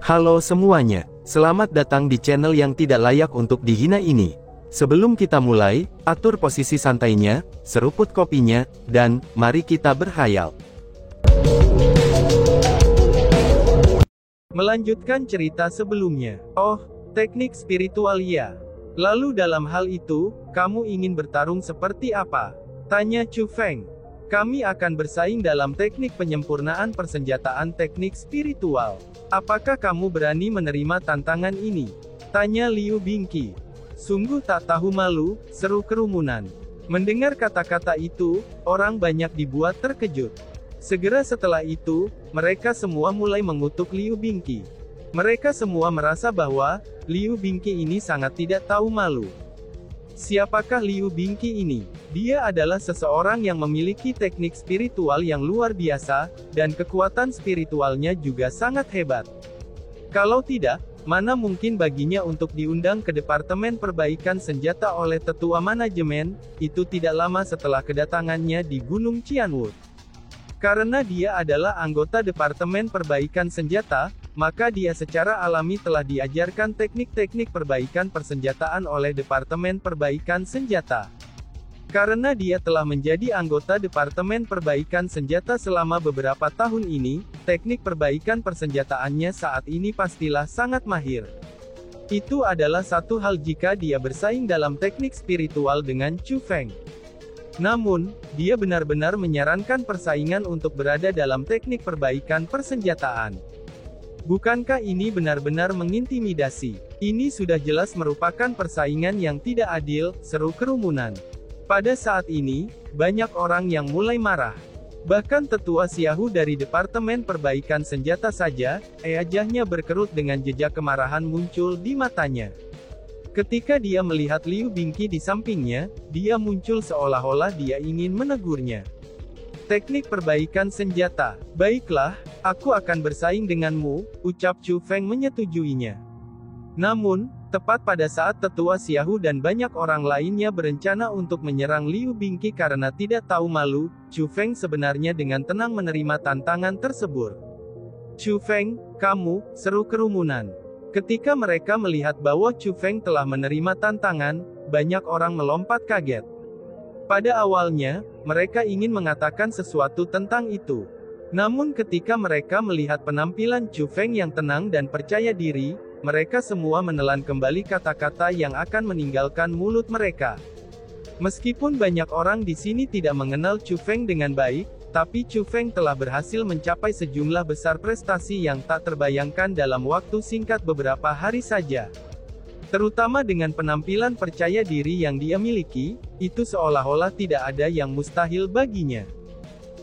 Halo semuanya, selamat datang di channel yang tidak layak untuk dihina ini. Sebelum kita mulai, atur posisi santainya, seruput kopinya, dan mari kita berhayal. Melanjutkan cerita sebelumnya. Oh, teknik spiritual ya. Lalu dalam hal itu, kamu ingin bertarung seperti apa? Tanya Chu Feng. Kami akan bersaing dalam teknik penyempurnaan persenjataan teknik spiritual. Apakah kamu berani menerima tantangan ini? Tanya Liu Bingqi. Sungguh tak tahu malu, seru kerumunan. Mendengar kata-kata itu, orang banyak dibuat terkejut. Segera setelah itu, mereka semua mulai mengutuk Liu Bingqi. Mereka semua merasa bahwa Liu Bingqi ini sangat tidak tahu malu. Siapakah Liu Bingqi ini? Dia adalah seseorang yang memiliki teknik spiritual yang luar biasa, dan kekuatan spiritualnya juga sangat hebat. Kalau tidak, mana mungkin baginya untuk diundang ke Departemen Perbaikan Senjata oleh tetua manajemen, itu tidak lama setelah kedatangannya di Gunung Qianwu. Karena dia adalah anggota Departemen Perbaikan Senjata, maka dia secara alami telah diajarkan teknik-teknik perbaikan persenjataan oleh Departemen Perbaikan Senjata. Karena dia telah menjadi anggota Departemen Perbaikan Senjata selama beberapa tahun ini, teknik perbaikan persenjataannya saat ini pastilah sangat mahir. Itu adalah satu hal jika dia bersaing dalam teknik spiritual dengan Chu Feng. Namun, dia benar-benar menyarankan persaingan untuk berada dalam teknik perbaikan persenjataan. Bukankah ini benar-benar mengintimidasi? Ini sudah jelas merupakan persaingan yang tidak adil, seru kerumunan. Pada saat ini, banyak orang yang mulai marah. Bahkan tetua Xiaohu dari Departemen Perbaikan Senjata saja, wajahnya berkerut dengan jejak kemarahan muncul di matanya. Ketika dia melihat Liu Bingqi di sampingnya, dia muncul seolah-olah dia ingin menegurnya. Teknik perbaikan senjata. Baiklah, aku akan bersaing denganmu, ucap Chu Feng menyetujuinya. Namun, tepat pada saat tetua Xiaohu dan banyak orang lainnya berencana untuk menyerang Liu Bingqi karena tidak tahu malu, Chu Feng sebenarnya dengan tenang menerima tantangan tersebut. Chu Feng, kamu, seru kerumunan. Ketika mereka melihat bahwa Chu Feng telah menerima tantangan, banyak orang melompat kaget. Pada awalnya, mereka ingin mengatakan sesuatu tentang itu. Namun ketika mereka melihat penampilan Chu Feng yang tenang dan percaya diri, mereka semua menelan kembali kata-kata yang akan meninggalkan mulut mereka. Meskipun banyak orang di sini tidak mengenal Chu Feng dengan baik, tapi Chu Feng telah berhasil mencapai sejumlah besar prestasi yang tak terbayangkan dalam waktu singkat beberapa hari saja. Terutama dengan penampilan percaya diri yang dia miliki, itu seolah-olah tidak ada yang mustahil baginya.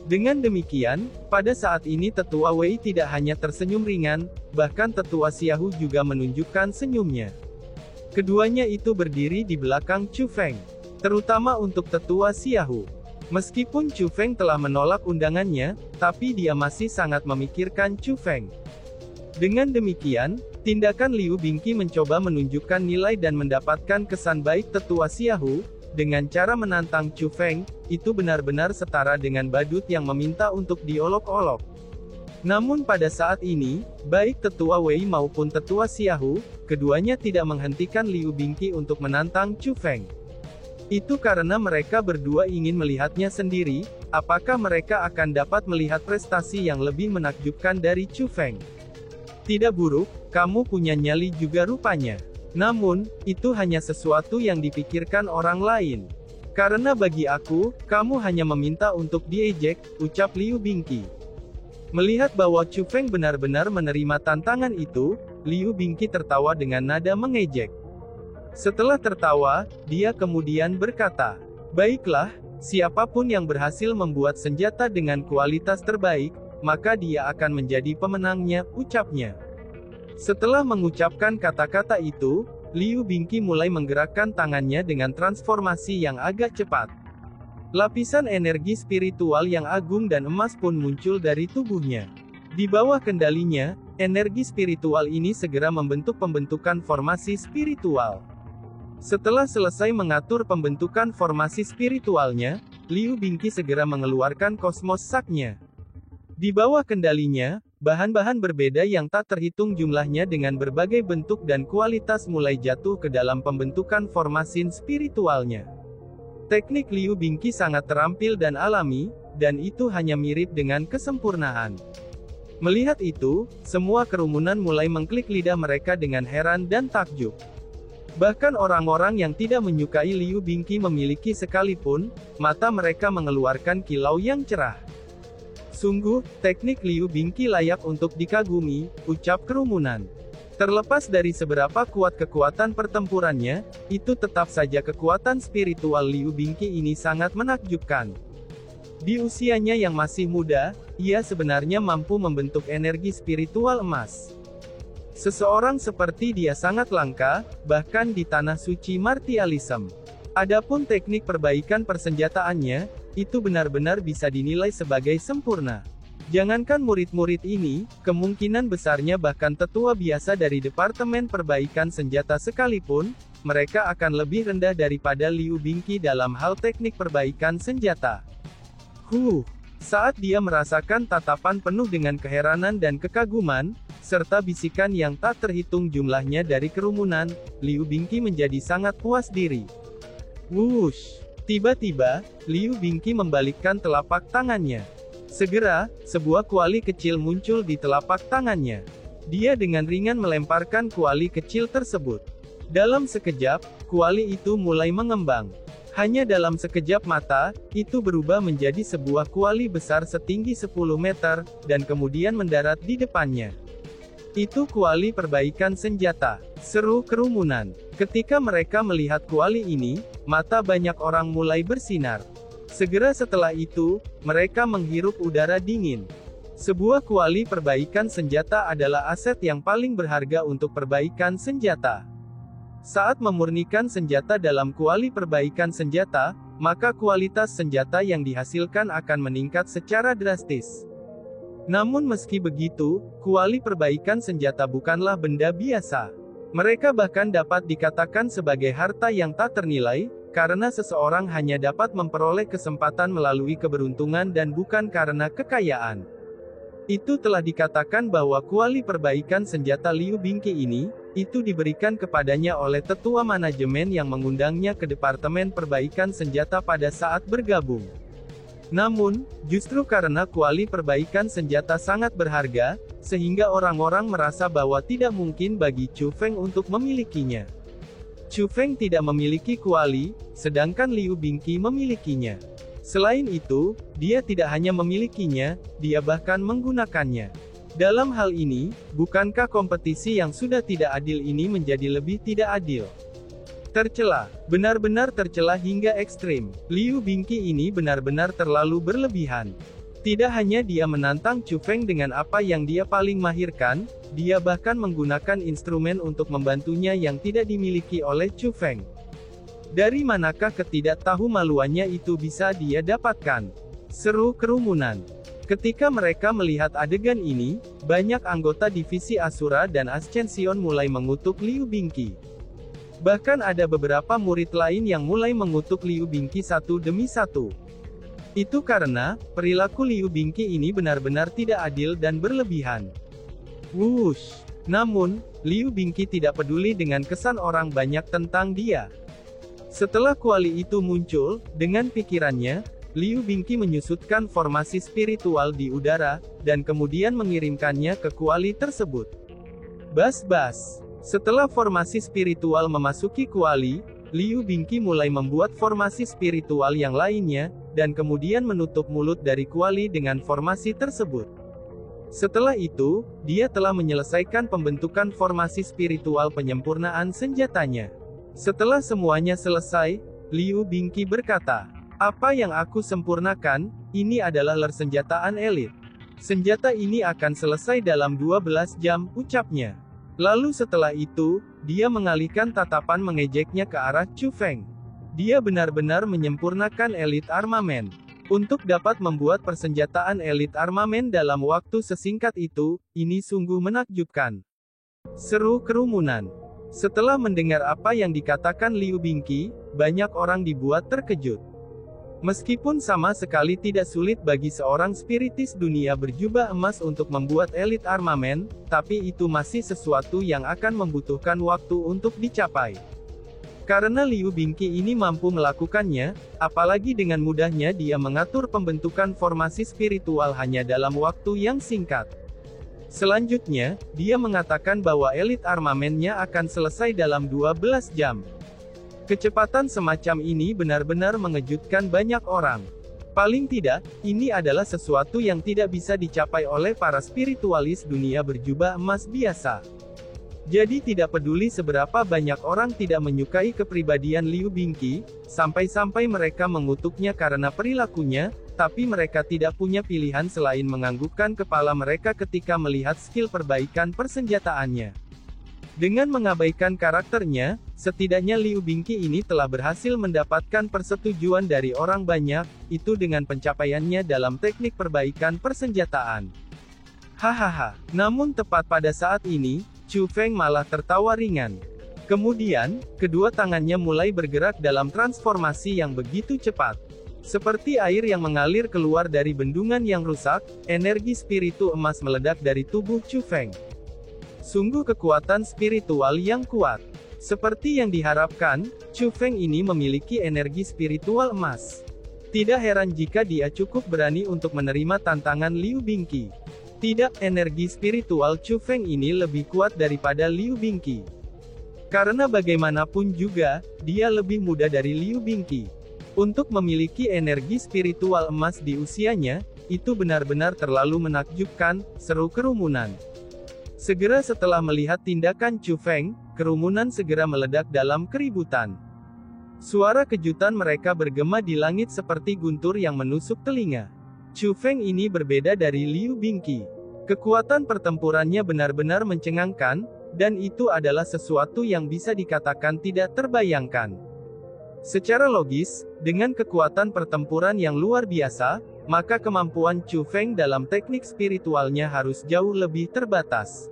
Dengan demikian, pada saat ini tetua Wei tidak hanya tersenyum ringan, bahkan tetua Xiaohu juga menunjukkan senyumnya. Keduanya itu berdiri di belakang Chu Feng. Terutama untuk tetua Xiaohu. Meskipun Chu Feng telah menolak undangannya, tapi dia masih sangat memikirkan Chu Feng. Dengan demikian, tindakan Liu Bingqi mencoba menunjukkan nilai dan mendapatkan kesan baik tetua Xiaohu, dengan cara menantang Chu Feng, itu benar-benar setara dengan badut yang meminta untuk diolok-olok. Namun pada saat ini, baik tetua Wei maupun tetua Xiaohu, keduanya tidak menghentikan Liu Bingqi untuk menantang Chu Feng. Itu karena mereka berdua ingin melihatnya sendiri, apakah mereka akan dapat melihat prestasi yang lebih menakjubkan dari Chu Feng. Tidak buruk, kamu punya nyali juga rupanya. Namun, itu hanya sesuatu yang dipikirkan orang lain. Karena bagi aku, kamu hanya meminta untuk diejek, ucap Liu Bingqi. Melihat bahwa Chu Feng benar-benar menerima tantangan itu, Liu Bingqi tertawa dengan nada mengejek. Setelah tertawa, dia kemudian berkata, "Baiklah, siapapun yang berhasil membuat senjata dengan kualitas terbaik, maka dia akan menjadi pemenangnya," ucapnya. Setelah mengucapkan kata-kata itu, Liu Bingqi mulai menggerakkan tangannya dengan transformasi yang agak cepat. Lapisan energi spiritual yang agung dan emas pun muncul dari tubuhnya. Di bawah kendalinya, energi spiritual ini segera membentuk pembentukan formasi spiritual. Setelah selesai mengatur pembentukan formasi spiritualnya, Liu Bingqi segera mengeluarkan kosmos saknya. Di bawah kendalinya, Bahan-bahan berbeda yang tak terhitung jumlahnya dengan berbagai bentuk dan kualitas mulai jatuh ke dalam pembentukan formasin spiritualnya. Teknik Liu Bingqi sangat terampil dan alami, dan itu hanya mirip dengan kesempurnaan. Melihat itu, semua kerumunan mulai mengklik lidah mereka dengan heran dan takjub. Bahkan orang-orang yang tidak menyukai Liu Bingqi memiliki sekalipun, mata mereka mengeluarkan kilau yang cerah. Sungguh, teknik Liu Bingqi layak untuk dikagumi, ucap kerumunan. Terlepas dari seberapa kuat kekuatan pertempurannya, itu tetap saja kekuatan spiritual Liu Bingqi ini sangat menakjubkan. Di usianya yang masih muda, ia sebenarnya mampu membentuk energi spiritual emas. Seseorang seperti dia sangat langka, bahkan di tanah suci martialism. Adapun teknik perbaikan persenjataannya, itu benar-benar bisa dinilai sebagai sempurna. Jangankan murid-murid ini, kemungkinan besarnya bahkan tetua biasa dari Departemen Perbaikan Senjata sekalipun, mereka akan lebih rendah daripada Liu Bingqi dalam hal teknik perbaikan senjata. Saat dia merasakan tatapan penuh dengan keheranan dan kekaguman, serta bisikan yang tak terhitung jumlahnya dari kerumunan, Liu Bingqi menjadi sangat puas diri. Tiba-tiba, Liu Bingqi membalikkan telapak tangannya. Segera, sebuah kuali kecil muncul di telapak tangannya. Dia dengan ringan melemparkan kuali kecil tersebut. Dalam sekejap, kuali itu mulai mengembang. Hanya dalam sekejap mata, itu berubah menjadi sebuah kuali besar setinggi 10 meter, dan kemudian mendarat di depannya. Itu kuali perbaikan senjata, seru kerumunan. Ketika mereka melihat kuali ini, mata banyak orang mulai bersinar. Segera setelah itu, mereka menghirup udara dingin. Sebuah kuali perbaikan senjata adalah aset yang paling berharga untuk perbaikan senjata. Saat memurnikan senjata dalam kuali perbaikan senjata, maka kualitas senjata yang dihasilkan akan meningkat secara drastis. Namun meski begitu, kuali perbaikan senjata bukanlah benda biasa. Mereka bahkan dapat dikatakan sebagai harta yang tak ternilai, karena seseorang hanya dapat memperoleh kesempatan melalui keberuntungan dan bukan karena kekayaan. Itu telah dikatakan bahwa kuali perbaikan senjata Liu Bingqi ini, itu diberikan kepadanya oleh tetua manajemen yang mengundangnya ke Departemen Perbaikan Senjata pada saat bergabung. Namun, justru karena kuali perbaikan senjata sangat berharga, sehingga orang-orang merasa bahwa tidak mungkin bagi Chu Feng untuk memilikinya. Chu Feng tidak memiliki kuali, sedangkan Liu Bingqi memilikinya. Selain itu, dia tidak hanya memilikinya, dia bahkan menggunakannya. Dalam hal ini, bukankah kompetisi yang sudah tidak adil ini menjadi lebih tidak adil? Tercela, benar-benar tercela hingga ekstrim. Liu Bingqi ini benar-benar terlalu berlebihan. Tidak hanya dia menantang Chu Feng dengan apa yang dia paling mahirkan, dia bahkan menggunakan instrumen untuk membantunya yang tidak dimiliki oleh Chu Feng. Dari manakah ketidaktahumaluannya itu bisa dia dapatkan? Seru kerumunan. Ketika mereka melihat adegan ini, banyak anggota divisi Asura dan Ascension mulai mengutuk Liu Bingqi. Bahkan ada beberapa murid lain yang mulai mengutuk Liu Bingqi satu demi satu. Itu karena, perilaku Liu Bingqi ini benar-benar tidak adil dan berlebihan. Namun, Liu Bingqi tidak peduli dengan kesan orang banyak tentang dia. Setelah kuali itu muncul, dengan pikirannya, Liu Bingqi menyusutkan formasi spiritual di udara, dan kemudian mengirimkannya ke kuali tersebut. Bas-bas. Setelah formasi spiritual memasuki kuali, Liu Bingqi mulai membuat formasi spiritual yang lainnya, dan kemudian menutup mulut dari kuali dengan formasi tersebut. Setelah itu, dia telah menyelesaikan pembentukan formasi spiritual penyempurnaan senjatanya. Setelah semuanya selesai, Liu Bingqi berkata, "Apa yang aku sempurnakan, ini adalah persenjataan elit. Senjata ini akan selesai dalam 12 jam," ucapnya. Lalu setelah itu, dia mengalihkan tatapan mengejeknya ke arah Chu Feng. Dia benar-benar menyempurnakan elit armamen. Untuk dapat membuat persenjataan elit armamen dalam waktu sesingkat itu, ini sungguh menakjubkan. Seru kerumunan. Setelah mendengar apa yang dikatakan Liu Bingqi, banyak orang dibuat terkejut. Meskipun sama sekali tidak sulit bagi seorang spiritis dunia berjubah emas untuk membuat elit armamen, tapi itu masih sesuatu yang akan membutuhkan waktu untuk dicapai. Karena Liu Bingqi ini mampu melakukannya, apalagi dengan mudahnya dia mengatur pembentukan formasi spiritual hanya dalam waktu yang singkat. Selanjutnya, dia mengatakan bahwa elit armamennya akan selesai dalam 12 jam. Kecepatan semacam ini benar-benar mengejutkan banyak orang. Paling tidak, ini adalah sesuatu yang tidak bisa dicapai oleh para spiritualis dunia berjubah emas biasa. Jadi tidak peduli seberapa banyak orang tidak menyukai kepribadian Liu Bingqi, sampai-sampai mereka mengutuknya karena perilakunya, tapi mereka tidak punya pilihan selain menganggukkan kepala mereka ketika melihat skill perbaikan persenjataannya. Dengan mengabaikan karakternya, setidaknya Liu Bingqi ini telah berhasil mendapatkan persetujuan dari orang banyak, itu dengan pencapaiannya dalam teknik perbaikan persenjataan. Hahaha, namun tepat pada saat ini, Chu Feng malah tertawa ringan. Kemudian, kedua tangannya mulai bergerak dalam transformasi yang begitu cepat. Seperti air yang mengalir keluar dari bendungan yang rusak, energi spiritu emas meledak dari tubuh Chu Feng. Sungguh kekuatan spiritual yang kuat. Seperti yang diharapkan, Chu Feng ini memiliki energi spiritual emas. Tidak heran jika dia cukup berani untuk menerima tantangan Liu Bingqi. Tidak, energi spiritual Chu Feng ini lebih kuat daripada Liu Bingqi. Karena bagaimanapun juga, dia lebih muda dari Liu Bingqi. Untuk memiliki energi spiritual emas di usianya, itu benar-benar terlalu menakjubkan, seru kerumunan. Segera setelah melihat tindakan Chu Feng, kerumunan segera meledak dalam keributan. Suara kejutan mereka bergema di langit seperti guntur yang menusuk telinga. Chu Feng ini berbeda dari Liu Bingqi. Kekuatan pertempurannya benar-benar mencengangkan, dan itu adalah sesuatu yang bisa dikatakan tidak terbayangkan. Secara logis, dengan kekuatan pertempuran yang luar biasa, maka kemampuan Chu Feng dalam teknik spiritualnya harus jauh lebih terbatas.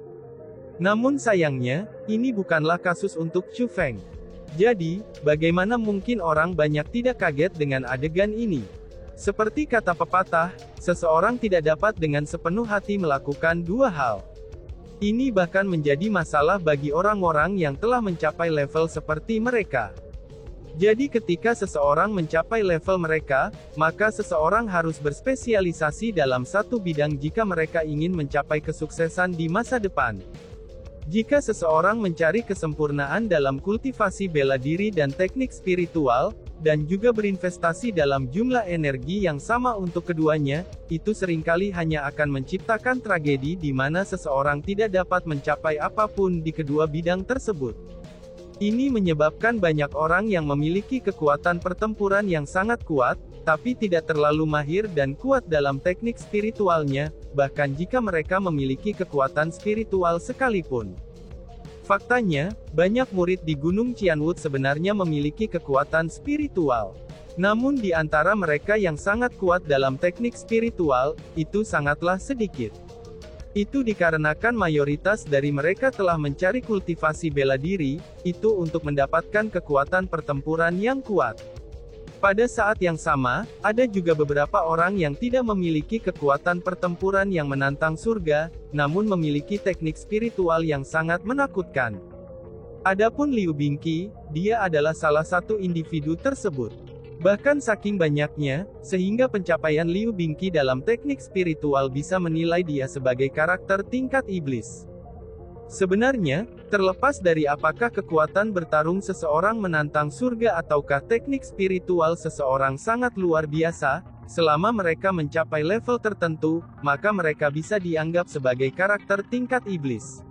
Namun sayangnya, ini bukanlah kasus untuk Chu Feng. Jadi, bagaimana mungkin orang banyak tidak kaget dengan adegan ini? Seperti kata pepatah, seseorang tidak dapat dengan sepenuh hati melakukan dua hal. Ini bahkan menjadi masalah bagi orang-orang yang telah mencapai level seperti mereka. Jadi ketika seseorang mencapai level mereka, maka seseorang harus berspesialisasi dalam satu bidang jika mereka ingin mencapai kesuksesan di masa depan. Jika seseorang mencari kesempurnaan dalam kultivasi bela diri dan teknik spiritual, dan juga berinvestasi dalam jumlah energi yang sama untuk keduanya, itu seringkali hanya akan menciptakan tragedi di mana seseorang tidak dapat mencapai apapun di kedua bidang tersebut. Ini menyebabkan banyak orang yang memiliki kekuatan pertempuran yang sangat kuat, tapi tidak terlalu mahir dan kuat dalam teknik spiritualnya, bahkan jika mereka memiliki kekuatan spiritual sekalipun. Faktanya, banyak murid di Gunung Qianwood sebenarnya memiliki kekuatan spiritual. Namun di antara mereka yang sangat kuat dalam teknik spiritual, itu sangatlah sedikit. Itu dikarenakan mayoritas dari mereka telah mencari kultivasi bela diri, itu untuk mendapatkan kekuatan pertempuran yang kuat. Pada saat yang sama, ada juga beberapa orang yang tidak memiliki kekuatan pertempuran yang menantang surga, namun memiliki teknik spiritual yang sangat menakutkan. Adapun Liu Bingqi, dia adalah salah satu individu tersebut. Bahkan saking banyaknya, sehingga pencapaian Liu Bingqi dalam teknik spiritual bisa menilai dia sebagai karakter tingkat iblis. Sebenarnya, terlepas dari apakah kekuatan bertarung seseorang menantang surga ataukah teknik spiritual seseorang sangat luar biasa, selama mereka mencapai level tertentu, maka mereka bisa dianggap sebagai karakter tingkat iblis.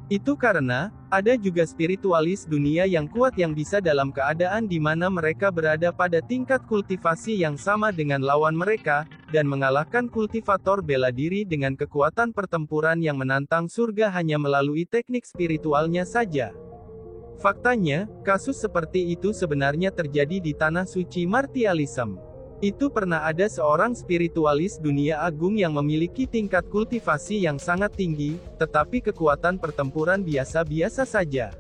Itu karena, ada juga spiritualis dunia yang kuat yang bisa dalam keadaan di mana mereka berada pada tingkat kultivasi yang sama dengan lawan mereka, dan mengalahkan kultivator bela diri dengan kekuatan pertempuran yang menantang surga hanya melalui teknik spiritualnya saja. Faktanya, kasus seperti itu sebenarnya terjadi di tanah suci martialism. Itu pernah ada seorang spiritualis dunia agung yang memiliki tingkat kultivasi yang sangat tinggi, tetapi kekuatan pertempuran biasa-biasa saja.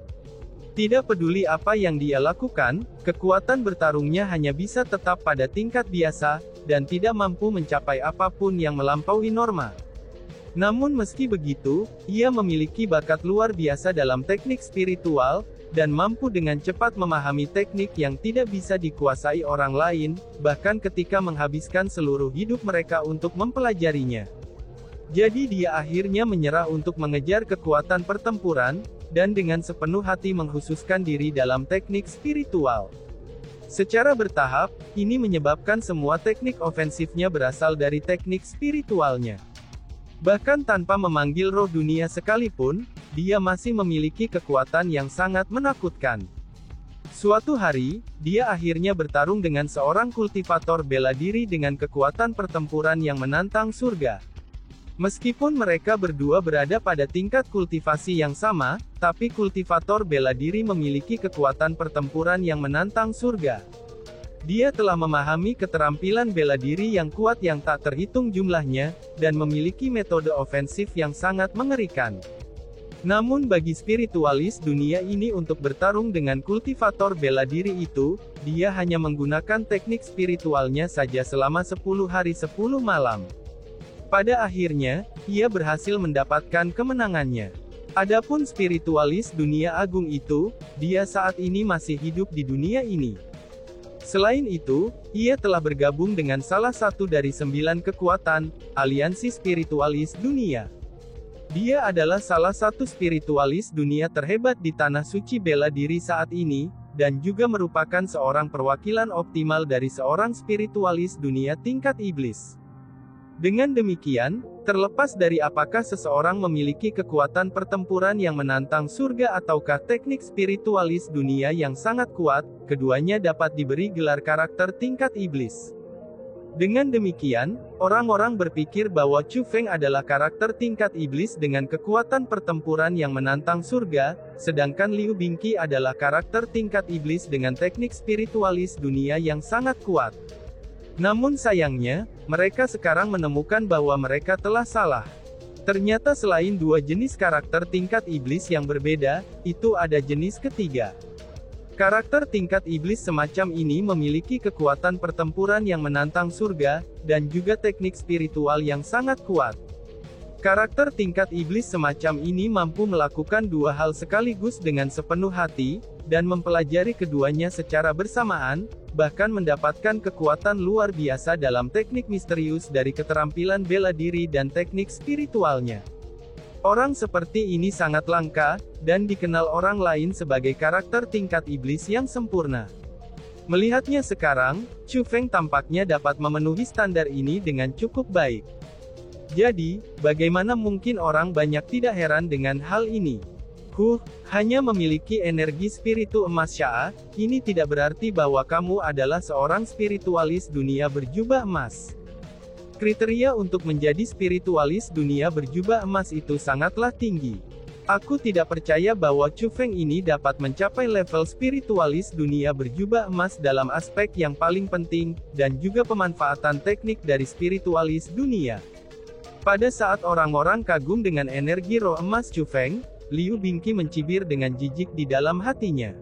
Tidak peduli apa yang dia lakukan, kekuatan bertarungnya hanya bisa tetap pada tingkat biasa, dan tidak mampu mencapai apapun yang melampaui norma. Namun meski begitu, ia memiliki bakat luar biasa dalam teknik spiritual, dan mampu dengan cepat memahami teknik yang tidak bisa dikuasai orang lain, bahkan ketika menghabiskan seluruh hidup mereka untuk mempelajarinya. Jadi dia akhirnya menyerah untuk mengejar kekuatan pertempuran, dan dengan sepenuh hati mengkhususkan diri dalam teknik spiritual. Secara bertahap, ini menyebabkan semua teknik ofensifnya berasal dari teknik spiritualnya. Bahkan tanpa memanggil roh dunia sekalipun, dia masih memiliki kekuatan yang sangat menakutkan. Suatu hari, dia akhirnya bertarung dengan seorang kultivator bela diri dengan kekuatan pertempuran yang menantang surga. Meskipun mereka berdua berada pada tingkat kultivasi yang sama, tapi kultivator bela diri memiliki kekuatan pertempuran yang menantang surga. Dia telah memahami keterampilan bela diri yang kuat yang tak terhitung jumlahnya, dan memiliki metode ofensif yang sangat mengerikan. Namun bagi spiritualis dunia ini untuk bertarung dengan kultivator bela diri itu, dia hanya menggunakan teknik spiritualnya saja selama 10 hari 10 malam. Pada akhirnya, ia berhasil mendapatkan kemenangannya. Adapun spiritualis dunia agung itu, dia saat ini masih hidup di dunia ini. Selain itu, ia telah bergabung dengan salah satu dari 9 kekuatan, aliansi spiritualis dunia. Dia adalah salah satu spiritualis dunia terhebat di tanah suci bela diri saat ini, dan juga merupakan seorang perwakilan optimal dari seorang spiritualis dunia tingkat iblis. Dengan demikian, terlepas dari apakah seseorang memiliki kekuatan pertempuran yang menantang surga ataukah teknik spiritualis dunia yang sangat kuat, keduanya dapat diberi gelar karakter tingkat iblis. Dengan demikian, orang-orang berpikir bahwa Chu Feng adalah karakter tingkat iblis dengan kekuatan pertempuran yang menantang surga, sedangkan Liu Bingqi adalah karakter tingkat iblis dengan teknik spiritualis dunia yang sangat kuat. Namun sayangnya, mereka sekarang menemukan bahwa mereka telah salah. Ternyata selain dua jenis karakter tingkat iblis yang berbeda, itu ada jenis ketiga. Karakter tingkat iblis semacam ini memiliki kekuatan pertempuran yang menantang surga, dan juga teknik spiritual yang sangat kuat. Karakter tingkat iblis semacam ini mampu melakukan dua hal sekaligus dengan sepenuh hati, dan mempelajari keduanya secara bersamaan, bahkan mendapatkan kekuatan luar biasa dalam teknik misterius dari keterampilan bela diri dan teknik spiritualnya. Orang seperti ini sangat langka, dan dikenal orang lain sebagai karakter tingkat iblis yang sempurna. Melihatnya sekarang, Chu Feng tampaknya dapat memenuhi standar ini dengan cukup baik. Jadi, bagaimana mungkin orang banyak tidak heran dengan hal ini? Hanya memiliki energi spiritu emas Syaa, ini tidak berarti bahwa kamu adalah seorang spiritualis dunia berjubah emas. Kriteria untuk menjadi spiritualis dunia berjubah emas itu sangatlah tinggi. Aku tidak percaya bahwa Chu Feng ini dapat mencapai level spiritualis dunia berjubah emas dalam aspek yang paling penting, dan juga pemanfaatan teknik dari spiritualis dunia. Pada saat orang-orang kagum dengan energi roh emas Chu Feng, Liu Bingqi mencibir dengan jijik di dalam hatinya.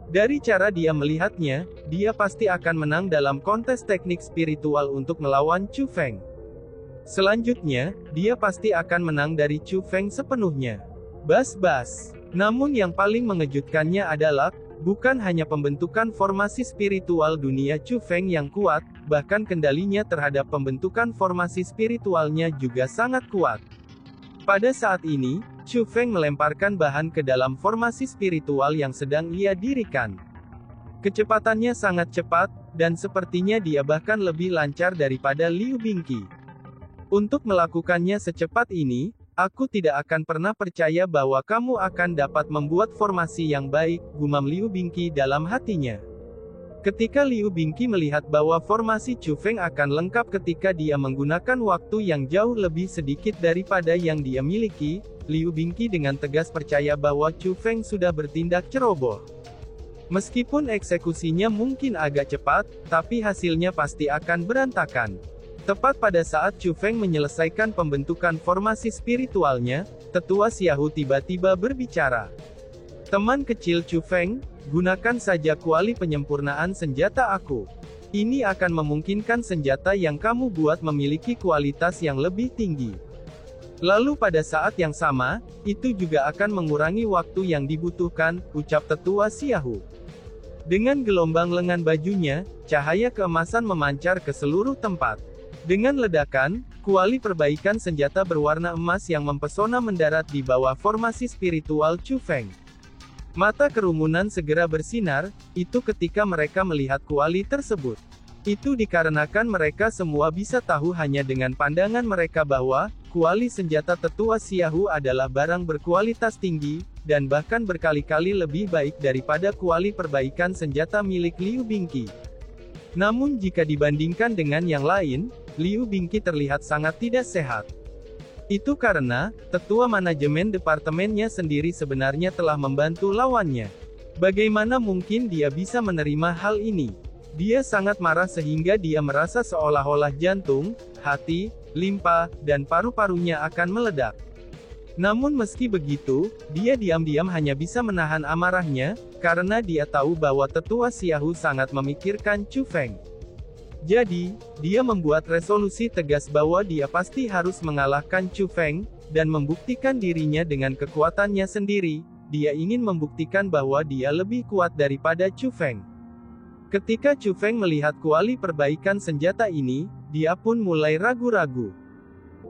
Dari cara dia melihatnya, dia pasti akan menang dalam kontes teknik spiritual untuk melawan Chu Feng. Selanjutnya, dia pasti akan menang dari Chu Feng sepenuhnya. Bas-bas. Namun yang paling mengejutkannya adalah, bukan hanya pembentukan formasi spiritual dunia Chu Feng yang kuat, bahkan kendalinya terhadap pembentukan formasi spiritualnya juga sangat kuat. Pada saat ini, Chu Feng melemparkan bahan ke dalam formasi spiritual yang sedang ia dirikan. Kecepatannya sangat cepat, dan sepertinya dia bahkan lebih lancar daripada Liu Bingqi. Untuk melakukannya secepat ini, aku tidak akan pernah percaya bahwa kamu akan dapat membuat formasi yang baik, gumam Liu Bingqi dalam hatinya. Ketika Liu Bingqi melihat bahwa formasi Chu Feng akan lengkap ketika dia menggunakan waktu yang jauh lebih sedikit daripada yang dia miliki, Liu Bingqi dengan tegas percaya bahwa Chu Feng sudah bertindak ceroboh. Meskipun eksekusinya mungkin agak cepat, tapi hasilnya pasti akan berantakan. Tepat pada saat Chu Feng menyelesaikan pembentukan formasi spiritualnya, Tetua Xiaohu tiba-tiba berbicara. Teman kecil Chu Feng, gunakan saja kuali penyempurnaan senjata aku. Ini akan memungkinkan senjata yang kamu buat memiliki kualitas yang lebih tinggi. Lalu pada saat yang sama, itu juga akan mengurangi waktu yang dibutuhkan, ucap tetua Xiaohu. Dengan gelombang lengan bajunya, cahaya keemasan memancar ke seluruh tempat. Dengan ledakan, kuali perbaikan senjata berwarna emas yang mempesona mendarat di bawah formasi spiritual Chu Feng. Mata kerumunan segera bersinar, itu ketika mereka melihat kuali tersebut. Itu dikarenakan mereka semua bisa tahu hanya dengan pandangan mereka bahwa, kuali senjata tetua Xiaohu adalah barang berkualitas tinggi, dan bahkan berkali-kali lebih baik daripada kuali perbaikan senjata milik Liu Bingqi. Namun jika dibandingkan dengan yang lain, Liu Bingqi terlihat sangat tidak sehat. Itu karena, tetua manajemen departemennya sendiri sebenarnya telah membantu lawannya. Bagaimana mungkin dia bisa menerima hal ini? Dia sangat marah sehingga dia merasa seolah-olah jantung, hati, limpa, dan paru-parunya akan meledak. Namun meski begitu, dia diam-diam hanya bisa menahan amarahnya, karena dia tahu bahwa tetua Xiaohu sangat memikirkan Chu Feng. Jadi, dia membuat resolusi tegas bahwa dia pasti harus mengalahkan Chu Feng, dan membuktikan dirinya dengan kekuatannya sendiri. Dia ingin membuktikan bahwa dia lebih kuat daripada Chu Feng. Ketika Chu Feng melihat kuali perbaikan senjata ini, dia pun mulai ragu-ragu.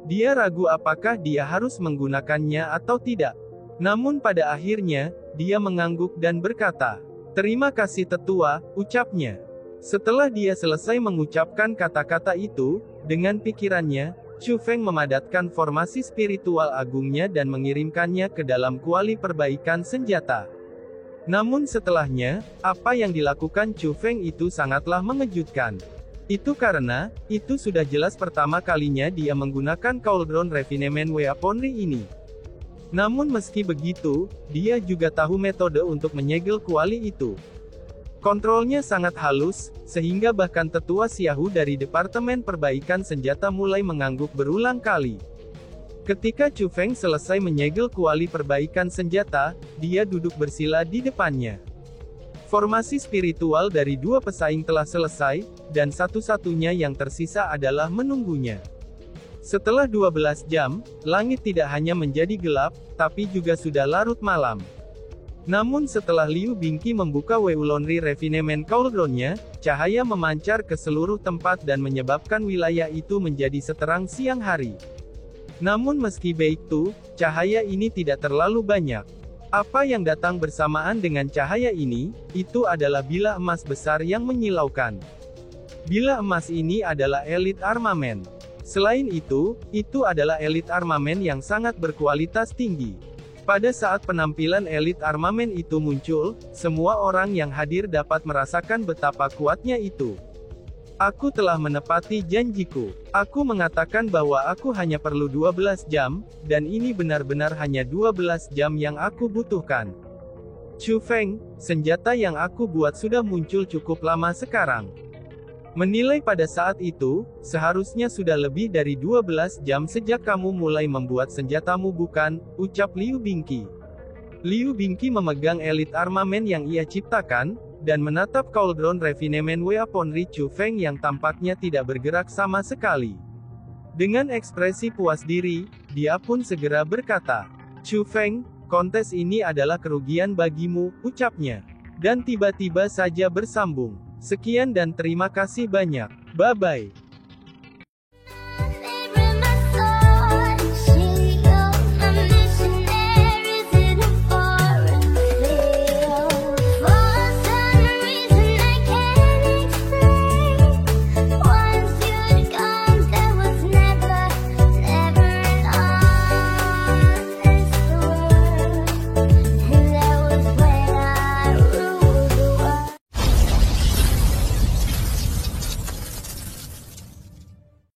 Dia ragu apakah dia harus menggunakannya atau tidak. Namun pada akhirnya, dia mengangguk dan berkata, "Terima kasih tetua," ucapnya. Setelah dia selesai mengucapkan kata-kata itu, dengan pikirannya, Chu Feng memadatkan formasi spiritual agungnya dan mengirimkannya ke dalam kuali perbaikan senjata. Namun setelahnya, apa yang dilakukan Chu Feng itu sangatlah mengejutkan. Itu karena, itu sudah jelas pertama kalinya dia menggunakan Cauldron Refinement Weaponry ini. Namun meski begitu, dia juga tahu metode untuk menyegel kuali itu. Kontrolnya sangat halus, sehingga bahkan tetua Xiaohu dari Departemen Perbaikan Senjata mulai mengangguk berulang kali. Ketika Chu Feng selesai menyegel kuali perbaikan senjata, dia duduk bersila di depannya. Formasi spiritual dari dua pesaing telah selesai, dan satu-satunya yang tersisa adalah menunggunya. Setelah 12 jam, langit tidak hanya menjadi gelap, tapi juga sudah larut malam. Namun setelah Liu Bingqi membuka Weulonry Refinement Cauldron-nya, cahaya memancar ke seluruh tempat dan menyebabkan wilayah itu menjadi seterang siang hari. Namun meski begitu, cahaya ini tidak terlalu banyak. Apa yang datang bersamaan dengan cahaya ini, itu adalah bilah emas besar yang menyilaukan. Bilah emas ini adalah elit armamen. Selain itu adalah elit armamen yang sangat berkualitas tinggi. Pada saat penampilan elit armamen itu muncul, semua orang yang hadir dapat merasakan betapa kuatnya itu. Aku telah menepati janjiku. Aku mengatakan bahwa aku hanya perlu 12 jam, dan ini benar-benar hanya 12 jam yang aku butuhkan. Chu Feng, senjata yang aku buat sudah muncul cukup lama sekarang. Menilai pada saat itu, seharusnya sudah lebih dari 12 jam sejak kamu mulai membuat senjatamu bukan, ucap Liu Bingqi. Liu Bingqi memegang elit armamen yang ia ciptakan, dan menatap Cauldron Refinement Weaponry Chu Feng yang tampaknya tidak bergerak sama sekali. Dengan ekspresi puas diri, dia pun segera berkata, "Chu Feng, kontes ini adalah kerugian bagimu," ucapnya. Dan tiba-tiba saja bersambung. "Sekian dan terima kasih banyak. Bye-bye."